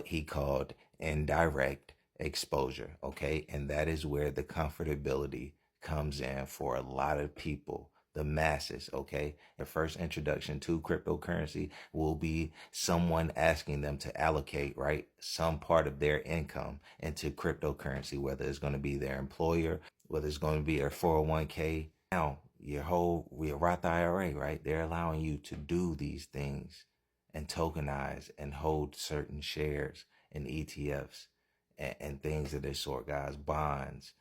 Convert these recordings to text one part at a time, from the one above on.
what he called indirect exposure. Okay. And that is where the comfortability comes in for a lot of people, the masses. Okay. Their first introduction to cryptocurrency will be someone asking them to allocate, right, some part of their income into cryptocurrency, whether it's going to be their employer, whether it's going to be their 401k. Now, your Roth IRA, right? They're allowing you to do these things and tokenize and hold certain shares in ETFs and things of this sort, guys, bonds,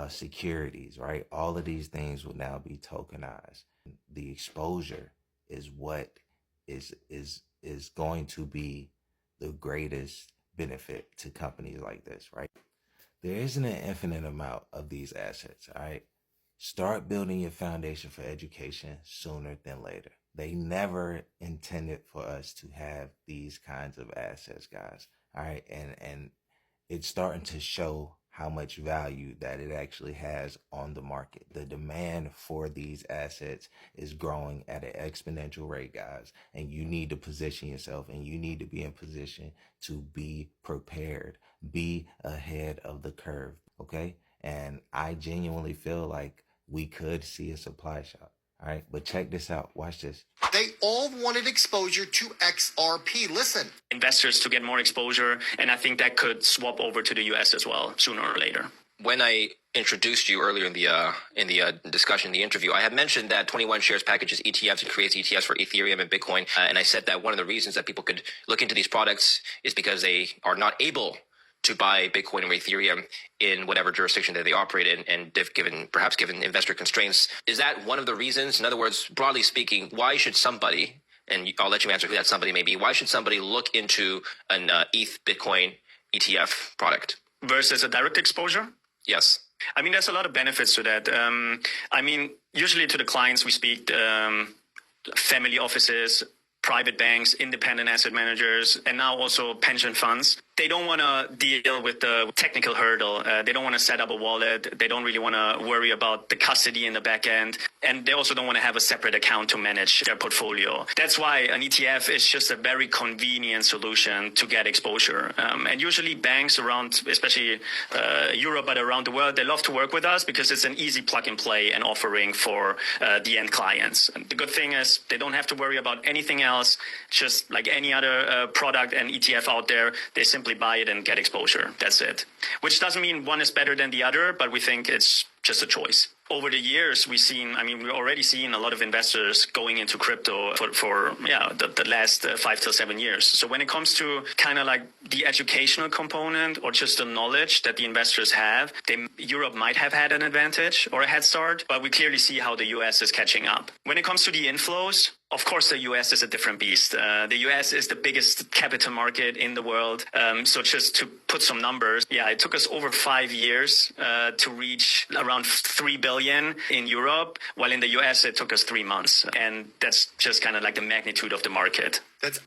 securities, right? All of these things will now be tokenized. The exposure is what is going to be the greatest benefit to companies like this, right? There isn't an infinite amount of these assets, all right? Start building your foundation for education sooner than later. They never intended for us to have these kinds of assets, guys. All right. And it's starting to show how much value that it actually has on the market. The demand for these assets is growing at an exponential rate, guys. And you need to position yourself, and you need to be in position to be prepared, be ahead of the curve. Okay. And I genuinely feel like we could see a supply shock. All right, but check this out. Watch this. They all wanted exposure to XRP. Listen. Investors to get more exposure, and I think that could swap over to the US as well, sooner or later. When I introduced you earlier in the discussion, the interview, I had mentioned that 21 Shares packages ETFs and creates ETFs for Ethereum and Bitcoin. And I said that one of the reasons that people could look into these products is because they are not able to buy Bitcoin or Ethereum in whatever jurisdiction that they operate in, and perhaps given investor constraints. Is that one of the reasons? In other words, broadly speaking, why should somebody, and I'll let you answer who that somebody may be, why should somebody look into an ETH Bitcoin ETF product? Versus a direct exposure? Yes. I mean, there's a lot of benefits to that. I mean, usually to the clients we speak, family offices, private banks, independent asset managers, and now also pension funds. They don't want to deal with the technical hurdle. They don't want to set up a wallet. They don't really want to worry about the custody in the back end. And they also don't want to have a separate account to manage their portfolio. That's why an ETF is just a very convenient solution to get exposure. And usually banks around, especially Europe, but around the world, they love to work with us because it's an easy plug and play and offering for the end clients. And the good thing is they don't have to worry about anything else. Just like any other product and ETF out there, they simply buy it and get exposure. That's it. Which doesn't mean one is better than the other, but we think it's just a choice. Over the years, we've already seen a lot of investors going into crypto for the last 5 to 7 years. So when it comes to kind of like the educational component or just the knowledge that the investors have, Europe might have had an advantage or a head start, but we clearly see how the US is catching up. When it comes to the inflows, of course, the US is a different beast. The US is the biggest capital market in the world. So just to put some numbers, it took us over 5 years to reach around 3 billion in Europe, while in the US it took us 3 months. And that's just kind of like the magnitude of the market. That's